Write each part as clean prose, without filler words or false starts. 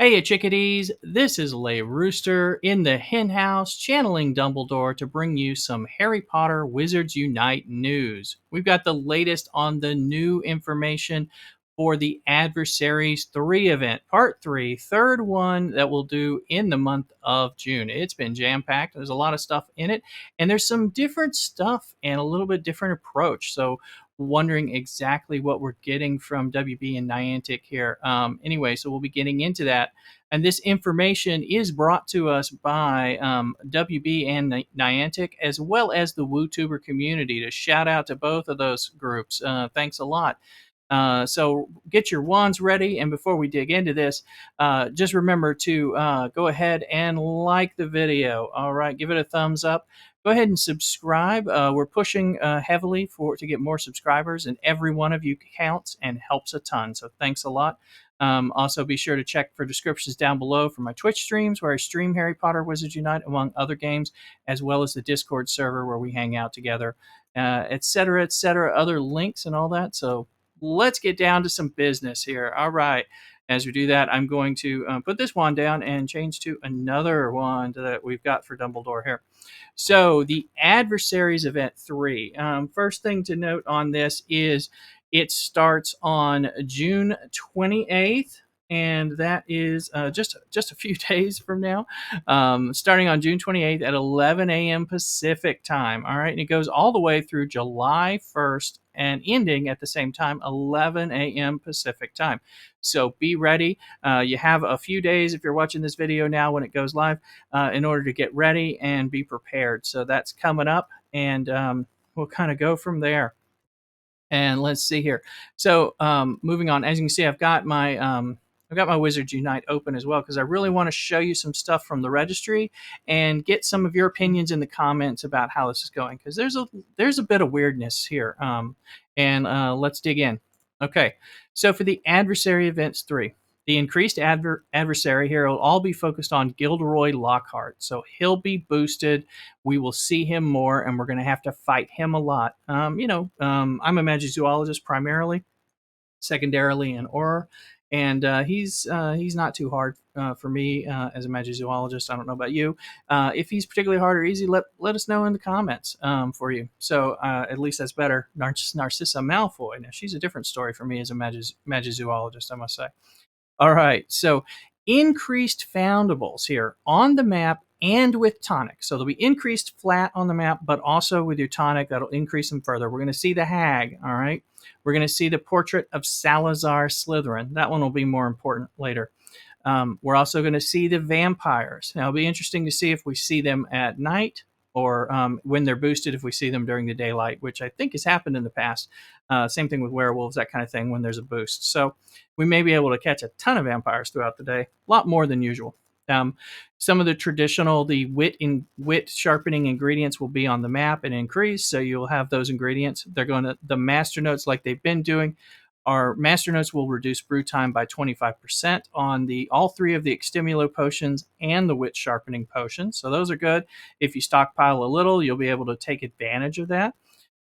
Hey, you chickadees. This is Lay Rooster in the hen house, channeling Dumbledore to bring you some Harry Potter Wizards Unite news. We've got the latest on the new information for the Adversaries 3 event, part 3, third one that we'll do in the month of June. It's been jam packed. There's a lot of stuff in it, and there's some different stuff and a little bit different approach. So, wondering exactly what we're getting from WB and Niantic here. Anyway, so we'll be getting into that. And this information is brought to us by WB and Niantic, as well as the WooTuber community. To shout out to both of those groups. Thanks a lot. So get your wands ready. And before we dig into this, just remember to go ahead and like the video. All right, give it a thumbs up. Go ahead and subscribe. We're pushing heavily to get more subscribers, and every one of you counts and helps a ton. So thanks a lot. Also, be sure to check for descriptions down below for my Twitch streams, where I stream Harry Potter Wizards Unite, among other games, as well as the Discord server where we hang out together, etc., etc., other links and all that. So let's get down to some business here. All right. As we do that, I'm going to put this one down and change to another one that we've got for Dumbledore here. So the Adversaries Event 3. First thing to note on this is it starts on June 28th, and that is just a few days from now, starting on June 28th at 11 a.m. Pacific time. All right, and it goes all the way through July 1st and ending at the same time, 11 a.m. Pacific time. So be ready. You have a few days if you're watching this video now when it goes live in order to get ready and be prepared. So that's coming up, and we'll kind of go from there. And let's see here. So moving on, as you can see, I've got my Wizards Unite open as well because I really want to show you some stuff from the registry and get some of your opinions in the comments about how this is going, because there's a bit of weirdness here. And let's dig in. Okay, so for the Adversary Events 3, the increased adversary here will all be focused on Gilderoy Lockhart. So he'll be boosted. We will see him more, and we're going to have to fight him a lot. I'm a Magizoologist primarily, secondarily an Auror, and he's not too hard for me as a Magizoologist. I don't know about you. If he's particularly hard or easy, let us know in the comments for you. So at least that's better. Narcissa Malfoy. Now she's a different story for me as a Magizoologist, I must say. All right, so increased foundables here on the map and with tonic. So they'll be increased flat on the map, but also with your tonic, that'll increase them further. We're going to see the hag, all right? We're going to see the portrait of Salazar Slytherin. That one will be more important later. We're also going to see the vampires. Now, it'll be interesting to see if we see them at night or when they're boosted, if we see them during the daylight, which I think has happened in the past. Same thing with werewolves, that kind of thing, when there's a boost. So we may be able to catch a ton of vampires throughout the day, a lot more than usual. Some of the traditional, the wit sharpening ingredients will be on the map and increase, so you'll have those ingredients. They're going to, the master notes, like they've been doing, our master notes will reduce brew time by 25% on all three of the Extimulo potions and the wit sharpening potions. So those are good. If you stockpile a little, you'll be able to take advantage of that.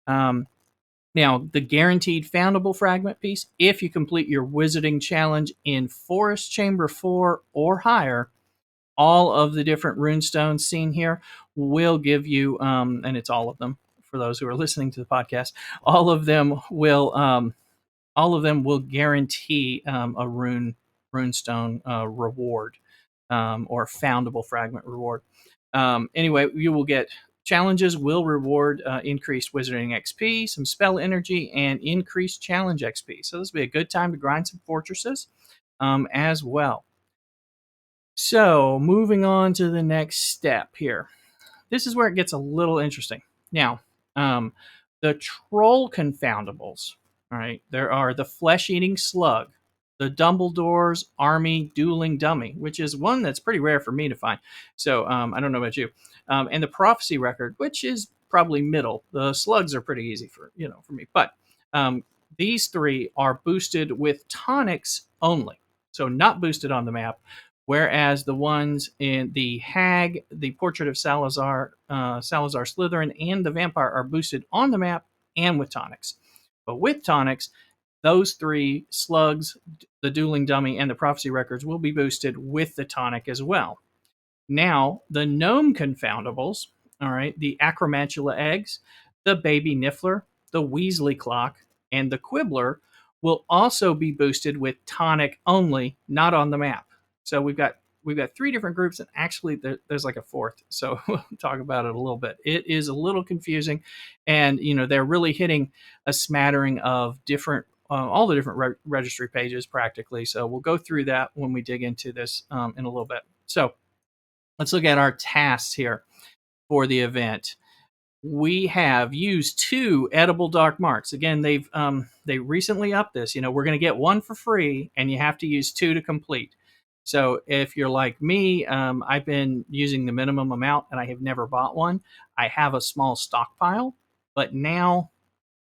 Now, the guaranteed foundable fragment piece, if you complete your wizarding challenge in Forest Chamber 4 or higher, all of the different runestones seen here will give you, and it's all of them for those who are listening to the podcast, all of them will guarantee a runestone reward or foundable fragment reward. Anyway, you will get challenges will reward increased wizarding XP, some spell energy, and increased challenge XP. So this will be a good time to grind some fortresses as well. So moving on to the next step here. This is where it gets a little interesting. Now, the troll confoundables. All right, there are the flesh-eating slug, the Dumbledore's army dueling dummy, which is one that's pretty rare for me to find. So I don't know about you. And the prophecy record, which is probably middle. The slugs are pretty easy for me, but these three are boosted with tonics only, so not boosted on the map. Whereas the ones in the hag, the portrait of Salazar Slytherin, and the vampire are boosted on the map and with tonics. But with tonics, Those three slugs, the dueling dummy, and the prophecy records will be boosted with the tonic as well. Now, the gnome confoundables, all right, the acromantula eggs, the baby niffler, the Weasley clock, and the quibbler will also be boosted with tonic only, not on the map. So we've got three different groups, and actually there's like a fourth. So we'll talk about it a little bit. It is a little confusing, and they're really hitting a smattering of different. All the different registry pages practically. So we'll go through that when we dig into this in a little bit. So let's look at our tasks here for the event. We have used 2 edible dark marks. Again, they recently upped this. We're going to get 1 for free, and you have to use 2 to complete. So if you're like me, I've been using the minimum amount, and I have never bought one. I have a small stockpile, but now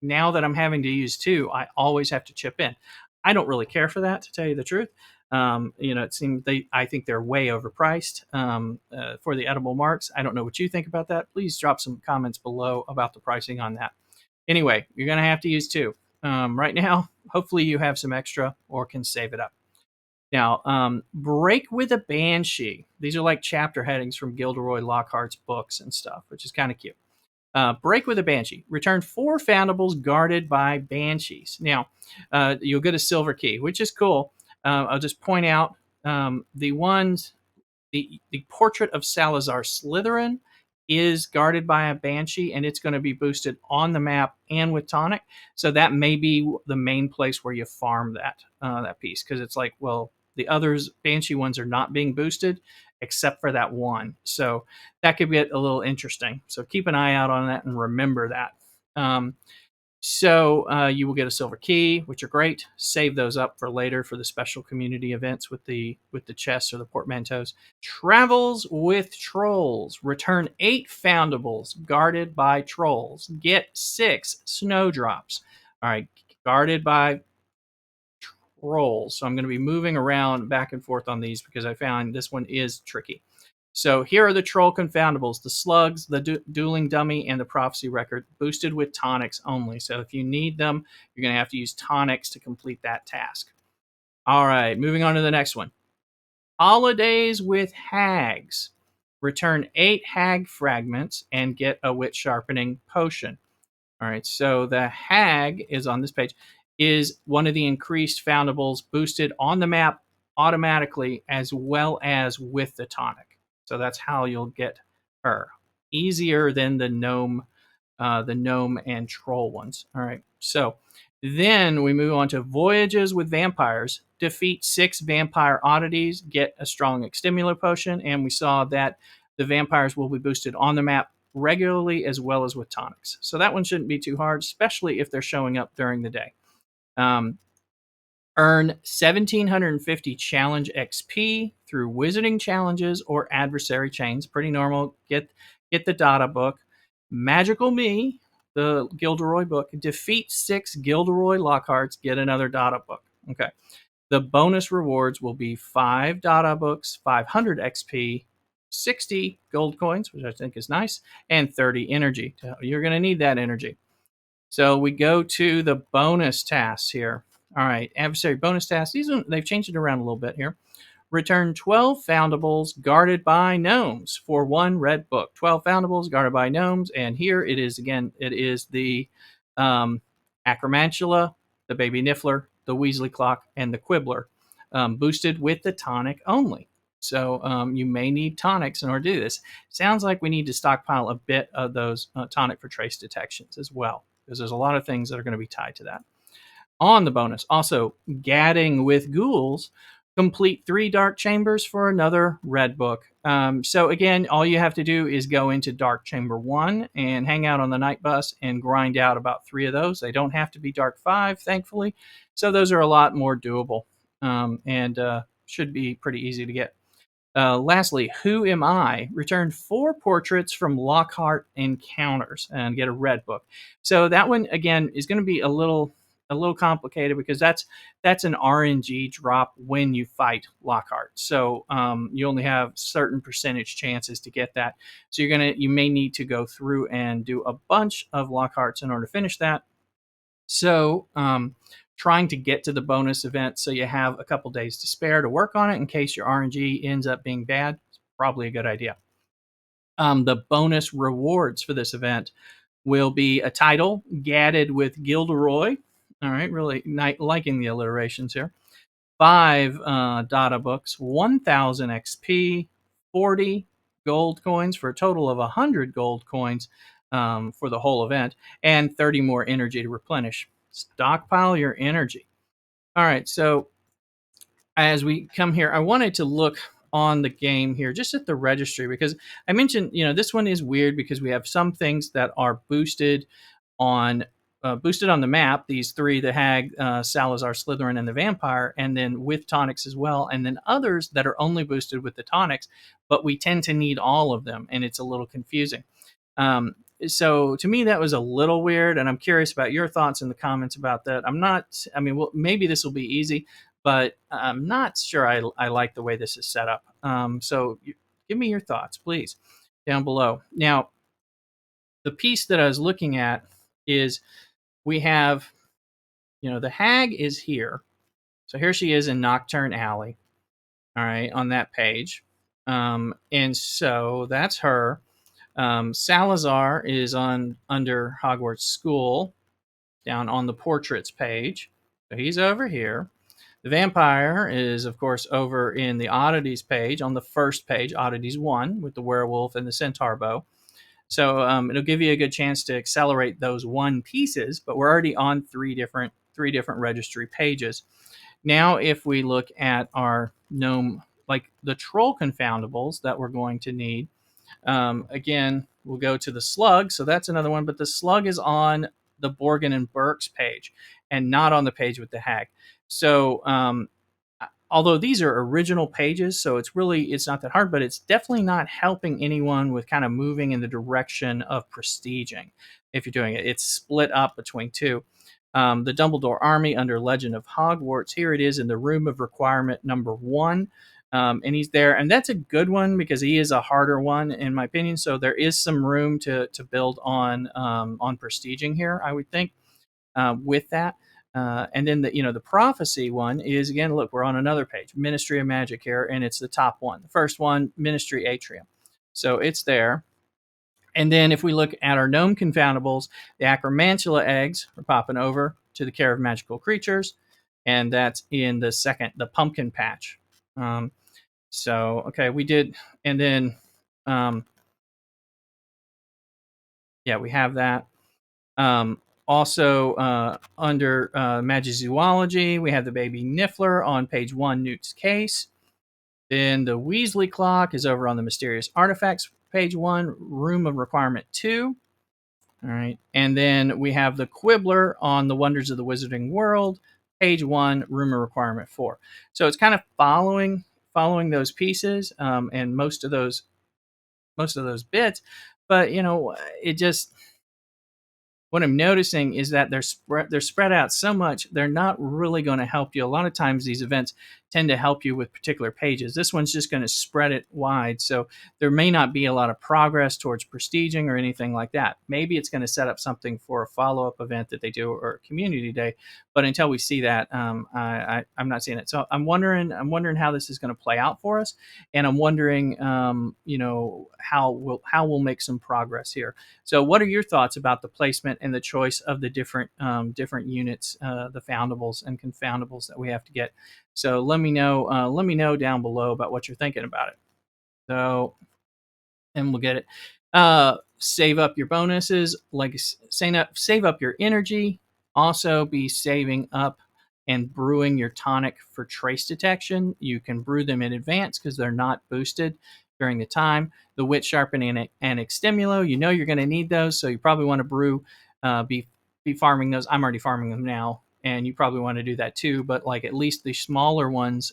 that I'm having to use 2, I always have to chip in. I don't really care for that, to tell you the truth. It seems I think they're way overpriced for the edible marks. I don't know what you think about that. Please drop some comments below about the pricing on that. Anyway, you're going to have to use 2 right now. Hopefully, you have some extra or can save it up. Now, break with a banshee. These are like chapter headings from Gilderoy Lockhart's books and stuff, which is kind of cute. Break with a banshee. Return 4 foundables guarded by banshees. Now, you'll get a silver key, which is cool. I'll just point out the ones, the portrait of Salazar Slytherin is guarded by a banshee, and it's going to be boosted on the map and with tonic. So that may be the main place where you farm that piece, because it's like, well, the others banshee ones are not being boosted except for that one. So that could get a little interesting. So keep an eye out on that and remember that. So you will get a silver key, which are great. Save those up for later for the special community events with the chests or the portmanteaus. Travels with trolls. Return 8 foundables guarded by trolls. Get 6 snowdrops. All right, guarded by trolls. So I'm going to be moving around back and forth on these because I found this one is tricky. So here are the troll confoundables: the slugs, the dueling dummy, and the prophecy record, boosted with tonics only. So if you need them, you're going to have to use tonics to complete that task. All right, moving on to the next one. Holidays with hags. Return 8 hag fragments and get a wit sharpening potion. All right, so the hag is on this page, is one of the increased foundables boosted on the map automatically as well as with the tonic. So that's how you'll get her. Easier than the gnome and troll ones. All right, so then we move on to voyages with vampires. Defeat 6 vampire oddities, get a strong extimula potion, and we saw that the vampires will be boosted on the map regularly as well as with tonics. So that one shouldn't be too hard, especially if they're showing up during the day. Earn 1,750 challenge XP through wizarding challenges or adversary chains. Pretty normal. Get the data book. Magical Me, the Gilderoy book. Defeat 6 Gilderoy Lockharts. Get another data book. Okay. The bonus rewards will be 5 data books, 500 XP, 60 gold coins, which I think is nice, and 30 energy. You're going to need that energy. So we go to the bonus tasks here. All right, adversary bonus tasks. They've changed it around a little bit here. Return 12 foundables guarded by gnomes for 1 red book. 12 foundables guarded by gnomes, and here it is again. It is the acromantula, the baby niffler, the Weasley clock, and the quibbler, boosted with the tonic only. So you may need tonics in order to do this. Sounds like we need to stockpile a bit of those tonic for trace detections as well, because there's a lot of things that are going to be tied to that. On the bonus, also gadding with ghouls, complete 3 dark chambers for another red book. So again, all you have to do is go into dark chamber 1 and hang out on the night bus and grind out about 3 of those. They don't have to be dark 5, thankfully. So those are a lot more doable and should be pretty easy to get. Lastly, Who Am I? Return 4 portraits from Lockhart Encounters and get a red book. So that one again is going to be a little complicated because that's an RNG drop when you fight Lockhart. So you only have certain percentage chances to get that. So you may need to go through and do a bunch of Lockharts in order to finish that. So trying to get to the bonus event so you have a couple days to spare to work on it in case your RNG ends up being bad. It's probably a good idea. The bonus rewards for this event will be a title gadded with Gilderoy. All right, really liking the alliterations here. 5 data books, 1,000 XP, 40 gold coins for a total of 100 gold coins for the whole event, and 30 more energy to replenish. Stockpile your energy. All right, so as we come here, I wanted to look on the game here, just at the registry, because I mentioned, this one is weird because we have some things that are on boosted on the map. These three: the Hag, Salazar, Slytherin, and the Vampire, and then with tonics as well. And then others that are only boosted with the tonics, but we tend to need all of them, and it's a little confusing. Um, so to me, that was a little weird, and I'm curious about your thoughts in the comments about that. I'm not. I mean, well, maybe this will be easy, but I'm not sure I like the way this is set up. Give me your thoughts, please, down below. Now, the piece that I was looking at is we have, the Hag is here. So here she is in Nocturne Alley, all right, on that page. And so that's her. Salazar is under Hogwarts School, down on the portraits page. So he's over here. The Vampire is, of course, over in the Oddities page, on the first page, Oddities 1, with the werewolf and the centaur bow. So it'll give you a good chance to accelerate those one pieces, but we're already on three different registry pages. Now, if we look at our gnome, like the troll confoundables that we're going to need, again, we'll go to the slug. So that's another one, but the slug is on the Borgin and Burke's page and not on the page with the Hag. So although these are original pages, so it's not that hard, but it's definitely not helping anyone with kind of moving in the direction of prestiging. If you're doing it, it's split up between two. The Dumbledore Army under Legend of Hogwarts. Here it is in the Room of Requirement number 1. And he's there, and that's a good one because he is a harder one in my opinion. So there is some room to build on prestiging here, I would think, with that. And then the prophecy one is, again, look, we're on another page, Ministry of Magic here, and it's the top one. The first one, Ministry Atrium. So it's there. And then if we look at our gnome confoundables, the Acromantula eggs are popping over to the Care of Magical Creatures, and that's in the second, the pumpkin patch. Okay, we did, and then we have that. Also, under Magizoology, we have the baby Niffler on page 1, Newt's Case. Then the Weasley Clock is over on the Mysterious Artifacts, page 1, Room of Requirement 2. All right. And then we have the Quibbler on the Wonders of the Wizarding World, page 1, Room of Requirement 4. So it's kind of following those pieces and most of those bits. But, it just, what I'm noticing is that they're spread out so much, they're not really going to help you. A lot of times these events tend to help you with particular pages. This one's just going to spread it wide, so there may not be a lot of progress towards prestiging or anything like that. Maybe it's going to set up something for a follow-up event that they do, or a community day, but until we see that, I'm not seeing it. So I'm wondering how this is going to play out for us, and I'm wondering how we'll make some progress here. So what are your thoughts about the placement and the choice of the different units, the foundables and confoundables that we have to get? So let me know down below about what you're thinking about it. So, and we'll get it. Save up your bonuses, like save up your energy. Also be saving up and brewing your tonic for trace detection. You can brew them in advance because they're not boosted during the time. The wit sharpening and extimulo, you're going to need those, so you probably want to brew, be farming those. I'm already farming them now, and you probably want to do that too. But like at least the smaller ones,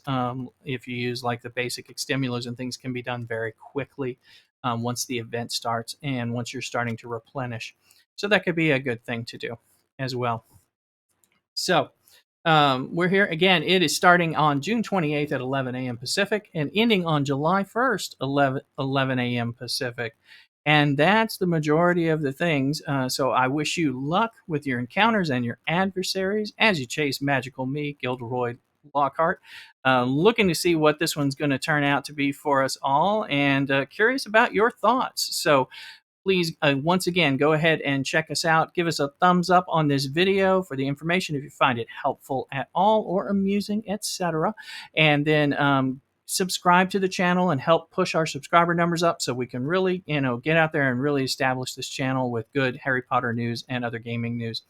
if you use like the basic extimulos and things, can be done very quickly once the event starts and once you're starting to replenish. So that could be a good thing to do as well. So we're here again. It is starting on June 28th at 11 a.m. Pacific and ending on July 1st, 11 a.m. Pacific. And that's the majority of the things. So I wish you luck with your encounters and your adversaries as you chase magical me, Gilderoy Lockhart. Looking to see what this one's going to turn out to be for us all, and curious about your thoughts. So please, once again, go ahead and check us out. Give us a thumbs up on this video for the information if you find it helpful at all or amusing, etc. And then subscribe to the channel and help push our subscriber numbers up so we can really, get out there and really establish this channel with good Harry Potter news and other gaming news.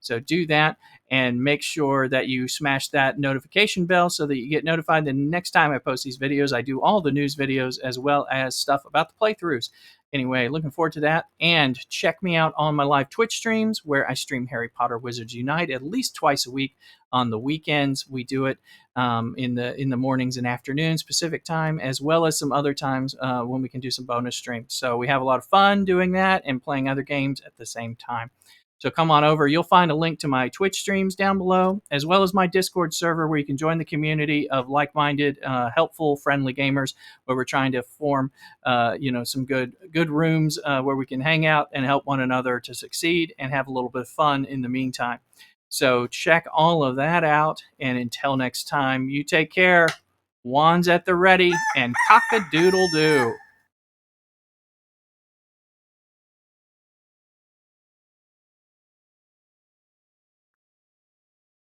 So do that and make sure that you smash that notification bell so that you get notified the next time I post these videos. I do all the news videos as well as stuff about the playthroughs. Anyway, looking forward to that. And check me out on my live Twitch streams where I stream Harry Potter Wizards Unite at least twice a week. On the weekends, we do it in the mornings and afternoons Pacific time, as well as some other times when we can do some bonus streams. So we have a lot of fun doing that and playing other games at the same time. So come on over. You'll find a link to my Twitch streams down below, as well as my Discord server where you can join the community of like-minded, helpful, friendly gamers where we're trying to form, some good rooms where we can hang out and help one another to succeed and have a little bit of fun in the meantime. So check all of that out. And until next time, you take care. Wands at the ready and cock-a-doodle-doo.